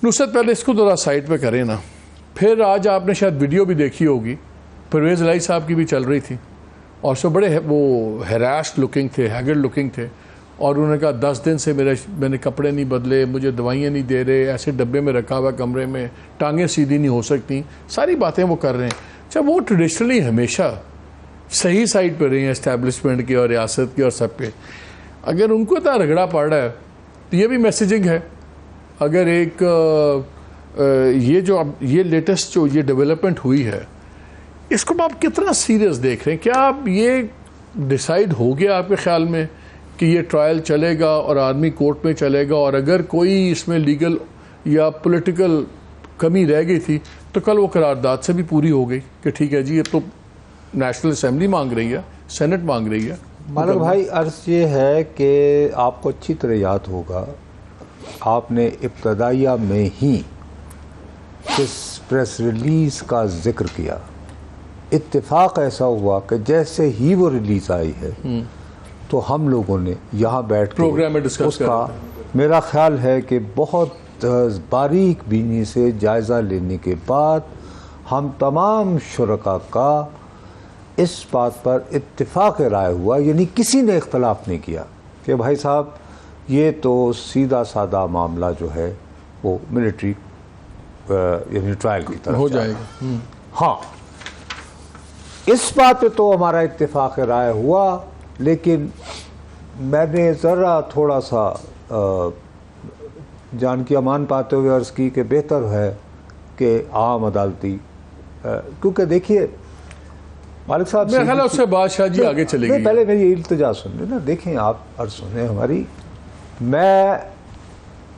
نصرت پہلے اس کو ذرا سائٹ پہ کریں نا. پھر آج آپ نے شاید ویڈیو بھی دیکھی ہوگی, پرویز الہی صاحب کی بھی چل رہی تھی, اور سو بڑے وہ ہیراسڈ لکنگ تھے, ہیگرڈ لکنگ تھے, اور انہوں نے کہا 10 دن سے میں نے کپڑے نہیں بدلے, مجھے دوائیاں نہیں دے رہے, ایسے ڈبے میں رکھا ہوا کمرے میں, ٹانگیں سیدھی نہیں ہو سکتی, ساری باتیں وہ کر رہے ہیں. اچھا, وہ ٹریڈیشنلی ہمیشہ صحیح سائڈ پہ رہی ہیں اسٹیبلشمنٹ کی اور ریاست کی اور سب پہ. اگر ان کو اتنا رگڑا پڑ رہا ہے تو یہ بھی میسیجنگ ہے. اگر ایک یہ لیٹسٹ جو یہ ڈیولپمنٹ ہوئی ہے, اس کو آپ کتنا سیریس دیکھ رہے ہیں؟ کیا آپ یہ ڈیسائیڈ ہو گیا آپ کے خیال میں کہ یہ ٹرائل چلے گا اور آرمی کورٹ میں چلے گا, اور اگر کوئی اس میں لیگل یا پولیٹیکل کمی رہ گئی تھی تو کل وہ قرارداد سے بھی پوری ہو گئی کہ ٹھیک ہے جی یہ تو نیشنل اسمبلی مانگ رہی ہے, سینٹ مانگ رہی ہے؟ مالک بھائی, عرض یہ ہے کہ آپ کو اچھی طرح یاد ہوگا, آپ نے ابتدائیہ میں ہی اس پریس ریلیز کا ذکر کیا. اتفاق ایسا ہوا کہ جیسے ہی وہ ریلیز آئی ہے تو ہم لوگوں نے یہاں بیٹھ کے اس کا میرا خیال ہے کہ بہت باریک بینی سے جائزہ لینے کے بعد ہم تمام شرکاء کا اس بات پر اتفاق رائے ہوا, یعنی کسی نے اختلاف نہیں کیا کہ بھائی صاحب یہ تو سیدھا سادہ معاملہ جو ہے وہ ملٹری یعنی ٹرائل کی طرف ہو جائے گا. ہاں, اس بات پہ تو ہمارا اتفاق رائے ہوا, لیکن میں نے ذرا تھوڑا سا جان کی امان پاتے ہوئے عرض کی کہ بہتر ہے کہ عام عدالتی, کیونکہ دیکھیے مالک صاحب میرا خیال ہے اس سے بادشاہ جی آگے چلے گی. پہلے میری التجا سن لیں نا, دیکھیں آپ عرض سنیں ہماری. میں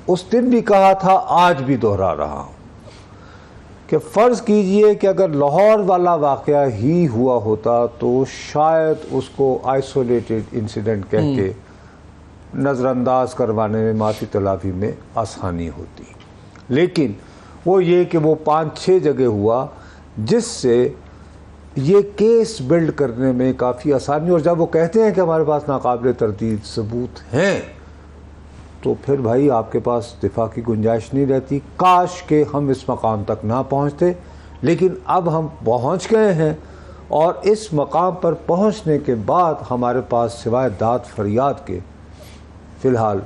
اس دن بھی کہا تھا, آج بھی دہرا رہا ہوں کہ فرض کیجئے کہ اگر لاہور والا واقعہ ہی ہوا ہوتا تو شاید اس کو آئسولیٹڈ انسیڈنٹ کہہ کے نظر انداز کروانے میں, معافی تلافی میں آسانی ہوتی. لیکن وہ یہ کہ وہ 5-6 جگہ ہوا جس سے یہ کیس بلڈ کرنے میں کافی آسانی. اور جب وہ کہتے ہیں کہ ہمارے پاس ناقابل تردید ثبوت ہیں تو پھر بھائی آپ کے پاس دفاع کی گنجائش نہیں رہتی. کاش کہ ہم اس مقام تک نہ پہنچتے, لیکن اب ہم پہنچ گئے ہیں, اور اس مقام پر پہنچنے کے بعد ہمارے پاس سوائے داد فریاد کے فی الحال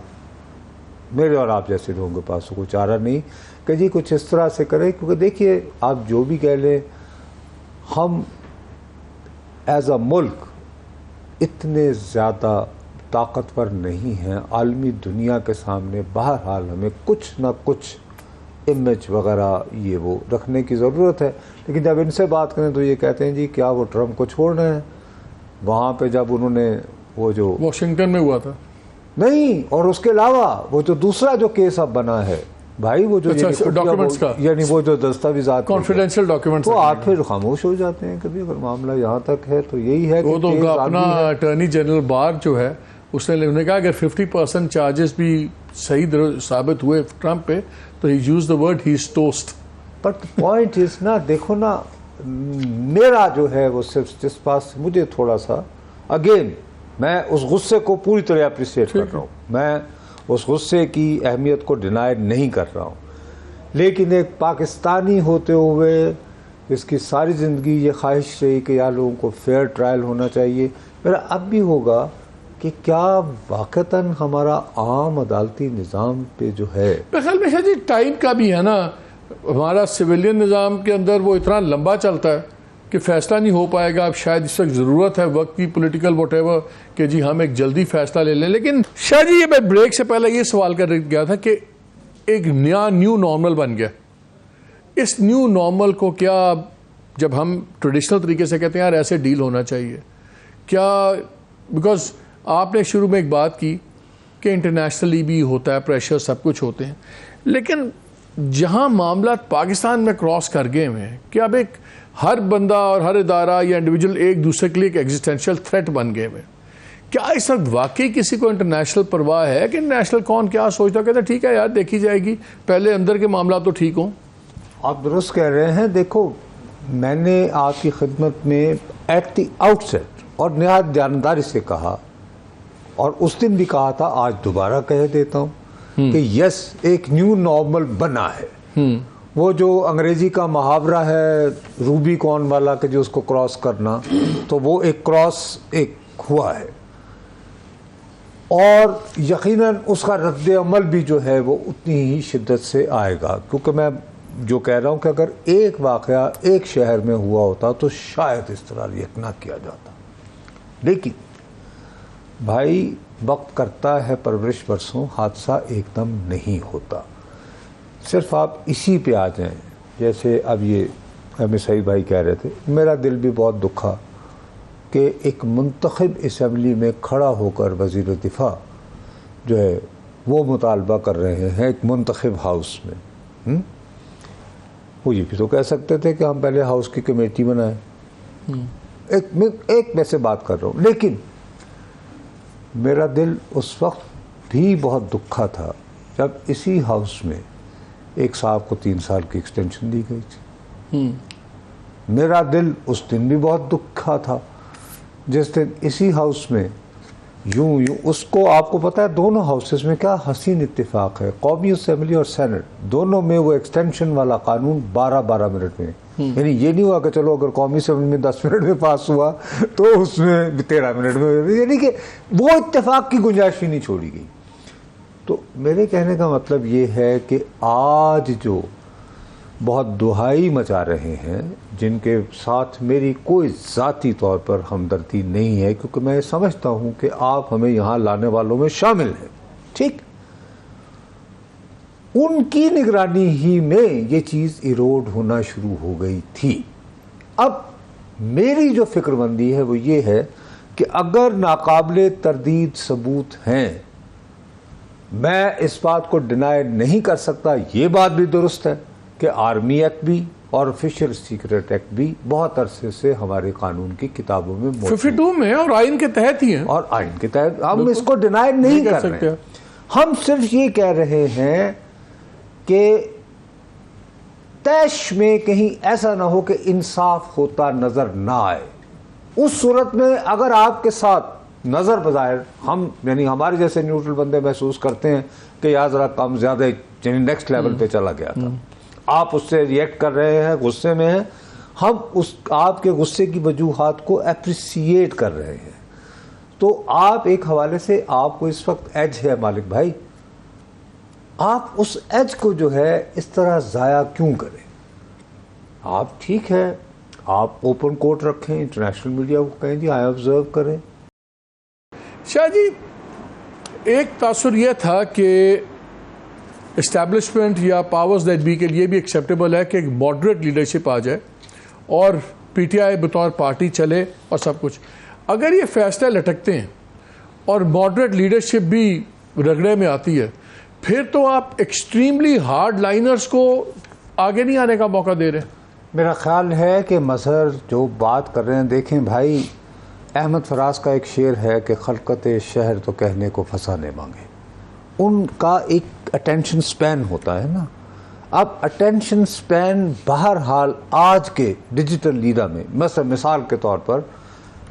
میرے اور آپ جیسے لوگوں کے پاس کوئی چارہ نہیں کہ جی کچھ اس طرح سے کریں. کیونکہ دیکھیے آپ جو بھی کہہ لیں, ہم ایز اے ملک اتنے زیادہ طاقتور نہیں ہیں عالمی دنیا کے سامنے. بہرحال ہمیں کچھ نہ کچھ امیج وغیرہ یہ وہ رکھنے کی ضرورت ہے. لیکن جب ان سے بات کریں تو یہ کہتے ہیں جی کیا وہ ٹرمپ کو چھوڑ رہے ہیں. وہاں پہ جب انہوں نے وہ جو واشنگٹن میں ہوا تھا نہیں, اور اس کے علاوہ وہ جو دوسرا جو کیس اب بنا ہے بھائی, وہ جو ڈاکیومنٹس کا, یعنی وہ جو دستاویزات کانفیڈینشیل ڈاکیومنٹس, تو آپ پھر خاموش ہو جاتے ہیں کبھی اگر معاملہ یہاں تک ہے. تو یہی ہے وہ تو اپنا اٹارنی جنرل بار جو ہے اس نے کہا اگر 50% چارجز بھی صحیح ثابت ہوئے ٹرمپ پہ تو he use the word he is toast. But point is نا, دیکھو نا, میرا جو ہے وہ صرف جس پاس مجھے تھوڑا سا, اگین میں اس غصے کو پوری طرح اپریشیٹ کر رہا ہوں, میں اس غصے کی اہمیت کو ڈینائی نہیں کر رہا ہوں, لیکن ایک پاکستانی ہوتے ہوئے اس کی ساری زندگی یہ خواہش رہی کہ یار لوگوں کو فیئر ٹرائل ہونا چاہیے. میرا اب بھی ہوگا کہ کیا واقعتاً ہمارا عام عدالتی نظام پہ جو ہے, میرے خیال میں جی ٹائم کا بھی ہے نا, ہمارا سویلین نظام کے اندر وہ اتنا لمبا چلتا ہے کہ فیصلہ نہیں ہو پائے گا. اب شاید اس وقت ضرورت ہے وقت کی, پولیٹیکل واٹ ایور, کہ جی ہم ایک جلدی فیصلہ لے لیں. لیکن شاہ جی یہ میں بریک سے پہلے یہ سوال کر گیا تھا کہ ایک نیو نارمل بن گیا. اس نیو نارمل کو کیا, جب ہم ٹریڈیشنل طریقے سے کہتے ہیں یار ایسے ڈیل ہونا چاہیے, کیا, بیکاز آپ نے شروع میں ایک بات کی کہ انٹرنیشنلی بھی ہوتا ہے پریشر, سب کچھ ہوتے ہیں, لیکن جہاں معاملات پاکستان میں کراس کر گئے ہیں کہ اب ایک ہر بندہ اور ہر ادارہ یا انڈیویجول ایک دوسرے کے لیے ایک ایگزسٹینشیل تھریٹ بن گئے ہیں, کیا اس وقت واقعی کسی کو انٹرنیشنل پرواہ ہے کہ نیشنل کون کیا سوچتا, کہتا ہے ٹھیک ہے یار دیکھی جائے گی, پہلے اندر کے معاملات تو ٹھیک ہوں. آپ درست کہہ رہے ہیں. دیکھو میں نے آپ کی خدمت میں ایٹ دی آؤٹ سیٹ اور نہایت دیانتداری سے کہا, اور اس دن بھی کہا تھا, آج دوبارہ کہہ دیتا ہوں کہ یس ایک نیو نارمل بنا ہے. وہ جو انگریزی کا محاورہ ہے روبی کون والا کہ جو اس کو کراس کرنا, تو وہ ایک کراس ایک ہوا ہے, اور یقیناً اس کا رد عمل بھی جو ہے وہ اتنی ہی شدت سے آئے گا, کیونکہ میں جو کہہ رہا ہوں کہ اگر ایک واقعہ ایک شہر میں ہوا ہوتا تو شاید اس طرح ریئیکٹ نہ کیا جاتا. لیکن بھائی وقت کرتا ہے پرورش برسوں, حادثہ ایک دم نہیں ہوتا. صرف آپ اسی پہ آ جائیں, جیسے اب یہ ایم سعید بھائی کہہ رہے تھے, میرا دل بھی بہت دکھا کہ ایک منتخب اسمبلی میں کھڑا ہو کر وزیر دفاع جو ہے وہ مطالبہ کر رہے ہیں ایک منتخب ہاؤس میں. وہ یہ بھی تو کہہ سکتے تھے کہ ہم پہلے ہاؤس کی کمیٹی بنائیں. ایک میں سے بات کر رہا ہوں, لیکن میرا دل اس وقت بھی بہت دکھا تھا جب اسی ہاؤس میں ایک صاحب کو 3 سال کی ایکسٹینشن دی گئی تھی. میرا دل اس دن بھی بہت دکھا تھا جس دن اسی ہاؤس میں یوں اس کو, آپ کو پتا ہے دونوں ہاؤسز میں کیا حسین اتفاق ہے, قومی اسمبلی اور سینٹ دونوں میں وہ ایکسٹینشن والا قانون 12 منٹ میں, یعنی یہ نہیں ہوا کہ چلو اگر قومی اسمبلی میں 10 منٹ میں پاس ہوا تو اس میں 13 منٹ میں, یعنی کہ وہ اتفاق کی گنجائش ہی نہیں چھوڑی گئی. تو میرے کہنے کا مطلب یہ ہے کہ آج جو بہت دہائی مچا رہے ہیں, جن کے ساتھ میری کوئی ذاتی طور پر ہمدردی نہیں ہے, کیونکہ میں سمجھتا ہوں کہ آپ ہمیں یہاں لانے والوں میں شامل ہیں, ٹھیک, ان کی نگرانی ہی میں یہ چیز ایروڈ ہونا شروع ہو گئی تھی. اب میری جو فکر مندی ہے وہ یہ ہے کہ اگر ناقابل تردید ثبوت ہیں, میں اس بات کو ڈینائی نہیں کر سکتا, یہ بات بھی درست ہے کہ آرمی ایکٹ بھی اور آفیشیل سیکرٹ ایکٹ بھی بہت عرصے سے ہمارے قانون کی کتابوں میں 52 میں اور آئین کے تحت ہی ہیں, اور آئین کے تحت ہم اس کو ڈینائی نہیں کر رہے ہیں. ہم صرف یہ کہہ رہے ہیں کہ طیش میں کہیں ایسا نہ ہو کہ انصاف ہوتا نظر نہ آئے. اس صورت میں اگر آپ کے ساتھ نظر بظاہر ہم یعنی ہمارے جیسے نیوٹرل بندے محسوس کرتے ہیں کہ یار ذرا کم زیادہ یعنی نیکسٹ لیول پہ چلا گیا تھا, آپ اس سے ریئیکٹ کر رہے ہیں, غصے میں ہیں, ہم اس آپ کے غصے کی وجوہات کو اپریسیٹ کر رہے ہیں. تو آپ ایک حوالے سے آپ کو اس وقت ایج ہے مالک بھائی, آپ اس ایج کو جو ہے اس طرح ضائع کیوں کریں. آپ ٹھیک ہے, آپ اوپن کورٹ رکھیں, انٹرنیشنل میڈیا کو کہیں جی آئی آبزرو کریں. شاہ جی ایک تاثر یہ تھا کہ اسٹیبلشمنٹ یا پاورز دیٹ بی کے لیے بھی ایکسیپٹیبل ہے کہ ایک ماڈریٹ لیڈرشپ آ جائے اور پی ٹی آئی بطور پارٹی چلے اور سب کچھ. اگر یہ فیصلے لٹکتے ہیں اور ماڈریٹ لیڈرشپ بھی رگڑے میں آتی ہے, پھر تو آپ ایکسٹریملی ہارڈ لائنرز کو آگے نہیں آنے کا موقع دے رہے ہیں. میرا خیال ہے کہ مظہر جو بات کر رہے ہیں, دیکھیں بھائی احمد فراز کا ایک شعر ہے کہ خلقت شہر تو کہنے کو فسانے مانگے. ان کا ایک اٹینشن سپین ہوتا ہے نا. اب اٹینشن سپین بہرحال آج کے ڈیجیٹل لیرا میں مثال کے طور پر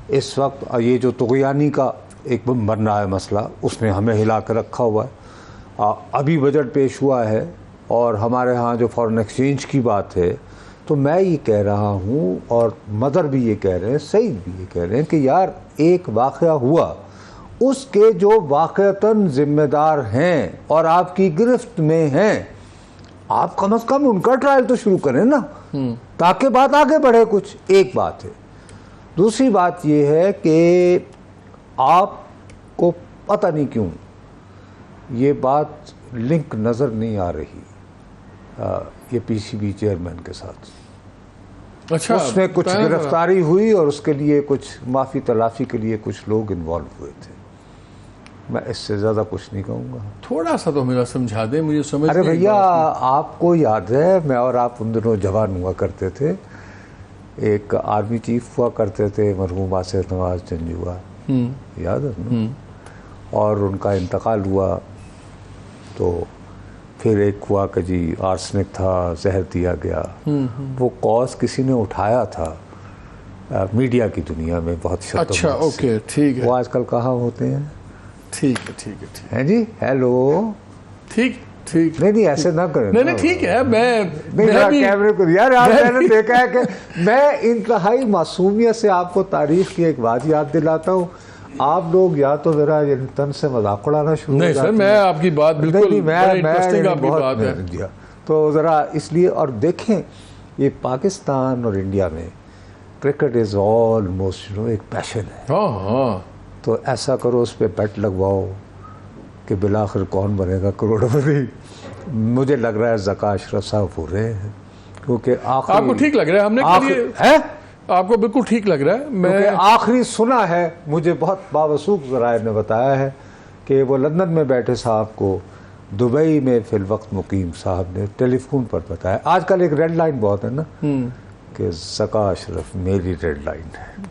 اس وقت یہ جو طغیانی کا ایک بن رہا ہے مسئلہ, اس نے ہمیں ہلا کے رکھا ہوا ہے. ابھی بجٹ پیش ہوا ہے اور ہمارے ہاں جو فارن ایکسچینج کی بات ہے, تو میں یہ کہہ رہا ہوں اور مدر بھی یہ کہہ رہے ہیں, سعید بھی یہ کہہ رہے ہیں کہ یار ایک واقعہ ہوا, اس کے جو واقعتاً ذمہ دار ہیں اور آپ کی گرفت میں ہیں, آپ کم از کم ان کا ٹرائل تو شروع کریں نا, تاکہ بات آگے بڑھے. کچھ ایک بات ہے. دوسری بات یہ ہے کہ آپ کو پتہ نہیں کیوں یہ بات لنک نظر نہیں آ رہی یہ پی سی بی چیئرمین کے ساتھ. اچھا, اس میں کچھ گرفتاری ہوئی اور اس کے لیے کچھ معافی تلافی کے لیے کچھ لوگ انوالو ہوئے تھے. میں اس سے زیادہ کچھ نہیں کہوں گا. تھوڑا سا تو میرا سمجھا دیں مجھے سمجھ. ارے بھیا آپ کو یاد ہے میں اور آپ ان دنوں جوان ہوا کرتے تھے, ایک آرمی چیف ہوا کرتے تھے مرحوم آصف نواز جنجوعہ, یاد ہے نا, اور ان کا انتقال ہوا تو پھر ایک ہوا کہ جی آرسنک تھا, زہر دیا گیا. وہ کاز کسی نے اٹھایا تھا میڈیا کی دنیا میں بہت شدت. اچھا اوکے ٹھیک ہے. وہ آج کل کہاں ہوتے ہیں؟ ٹھیک ہے ٹھیک ہے ٹھیک ہے جی. ہیلو ٹھیک ٹھیک نہیں ایسے نہ کریں. نہیں ٹھیک ہے. میں کیمرے کو یار میں نے دیکھا ہے کہ میں انتہائی معصومیت سے آپ کو تاریخ کی ایک بات یاد دلاتا ہوں. آپ لوگ یا تو میرا تن سے مذاق اڑانا شروع نہیں سر, میں آپ کی بات بالکل انٹرسٹنگ آپ کی بات ہے. تو ذرا اس لیے, اور دیکھیں یہ پاکستان اور انڈیا میں کرکٹ از آلموسٹ ایک پیشن ہے. ہاں ہاں, تو ایسا کرو اس پہ بیٹ لگواؤ کہ بالآخر کون بنے گا کروڑپتی. مجھے لگ رہا ہے ذکا اشرف صاحب ہو رہے ہیں, کیونکہ آپ کو ٹھیک لگ رہا ہے, ہم نے آپ کو بالکل ٹھیک لگ رہا ہے. میں آخری سنا ہے, مجھے بہت باوثوق ذرائع نے بتایا ہے کہ وہ لندن میں بیٹھے صاحب کو دبئی میں فی الوقت مقیم صاحب نے ٹیلی فون پر بتایا. آج کل ایک ریڈ لائن بہت ہے نا, کہ ذکا اشرف میری ریڈ لائن ہے.